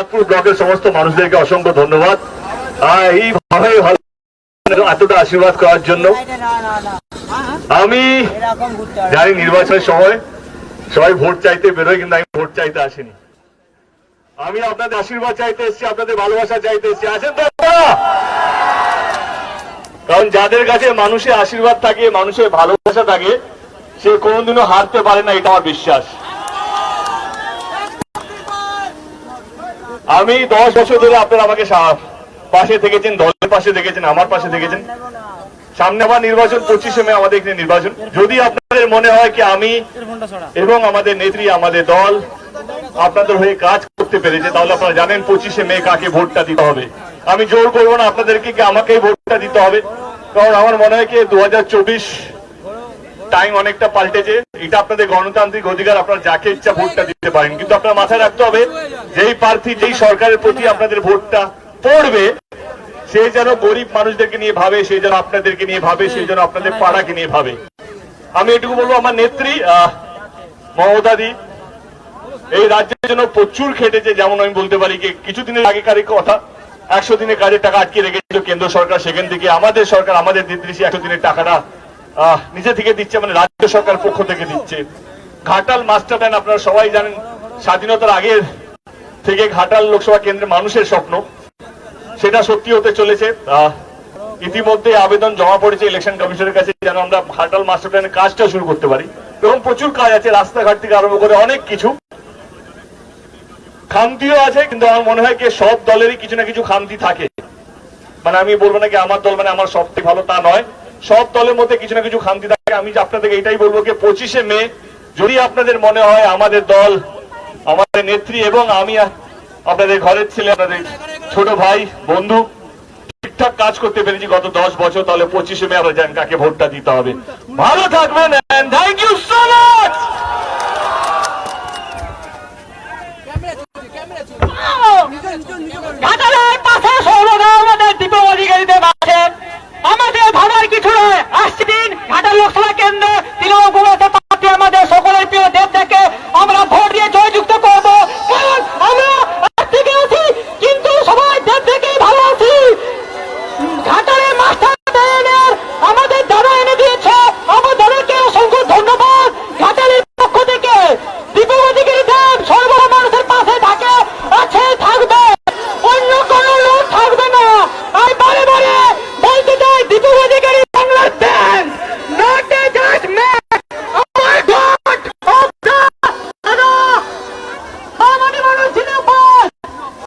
চাঁদপুর ব্লকের সমস্ত মানুষদেরকে অসংখ্য ধন্যবাদ এইভাবে ভালো এতটা আশীর্বাদ করার জন্য। আমি জানি নির্বাচনের সময় সবাই ভোট চাইতে বেরোয়, কিন্তু আমি ভোট চাইতে আসিনি। আমি আপনাদের আশীর্বাদ চাইতে এসেছি, আপনাদের ভালোবাসা চাইতে এসেছি। আছেন তো আপনারা? কারণ যাদের কাছে মানুষের আশীর্বাদ থাকে, মানুষের ভালোবাসা থাকে, সে কোনোদিনও হারতে পারে না, এটা আমার বিশ্বাস। আমি 10 বছর ধরে আপনারা আমাকে পাশে থেকেছেন, দলের পাশে দেখেছেন, আমার পাশে দেখেছেন। সামনে আবার নির্বাচন, 25শে মে আমাদের এখানে নির্বাচন। যদি আপনাদের মনে হয় কি আমি এবং আমাদের নেত্রী, আমাদের দল আপনাদের হয়ে কাজ করতে পেরেছে, তাহলে আপনারা জানেন 25শে মে কাকে ভোটটা দিতে হবে। আমি জোর করবো না আপনাদেরকে কি আমাকেই ভোটটা দিতে হবে, কারণ আমার মনে হয় কি 2024 টাইম অনেকটা পাল্টেছে। এটা আপনাদের গণতান্ত্রিক অধিকার, আপনারা যাকে ইচ্ছা ভোটটা দিতে পারেন, কিন্তু আপনার মাথায় রাখতে হবে যেই প্রার্থী, যেই সরকারের প্রতি আপনাদের ভোটটা পড়বে, সেই যেন গরিব মানুষদেরকে নিয়ে ভাবে, সেই যেন আপনাদেরকে নিয়ে ভাবে, সেই যেন আপনাদের পাড়াকে নিয়ে ভাবে। আমি এটুকু বলবো, আমার নেত্রী মমতাদি এই রাজ্যের জন্য প্রচুর খেটেছে। যেমন আমি বলতে পারি কি কিছুদিনের আগেকার কথা, 100 দিনের কাজের টাকা আটকে রেখেছিল কেন্দ্র সরকার, সেখান থেকে আমাদের সরকার, আমাদের নেত্রী 100 দিনের টাকাটা নিজে থেকে দিচ্ছে, মানে রাজ্য সরকার পক্ষ থেকে দিচ্ছে। ঘাটাল মাস্টার প্ল্যান আপনারা সবাই জানেন, স্বাধীনতার আগের থেকে ঘাটাল লোকসভা কেন্দ্রের মানুষের স্বপ্ন, সেটা সত্যি হতে চলেছে। ইতিমধ্যে আবেদন জমা পড়েছে ইলেকশন কমিশনের কাছে, যেন আমরা ঘাটাল মাস্টার প্ল্যানের কাজটা শুরু করতে পারি। এবং প্রচুর কাজ আছে, রাস্তাঘাট থেকে আরম্ভ করে অনেক কিছু। খামতিও আছে, কিন্তু আমার মনে হয় কি সব দলেরই কিছু না কিছু খামতি থাকে। মানে আমি বলবো না কি আমার দল মানে আমার সবথেকে ভালো, তা নয়। সব দলের মধ্যে কিছু না কিছু খামতি থাকে। আমি আপনাদেরকে এটাই বলবো কি 25শে মে যদি আপনাদের মনে হয় আমাদের দল, আমাদের নেত্রী এবং আমি আপনাদের ঘরের ছেলে, আপনাদের ছোট ভাই, বন্ধু ঠিকঠাক কাজ করতে পেরেছি গত 10 বছর, তাহলে 25শে মে আমরা জানেন কাকে ভোটটা দিতে হবে। ভালো থাকবেন, thank you so much. Ghatal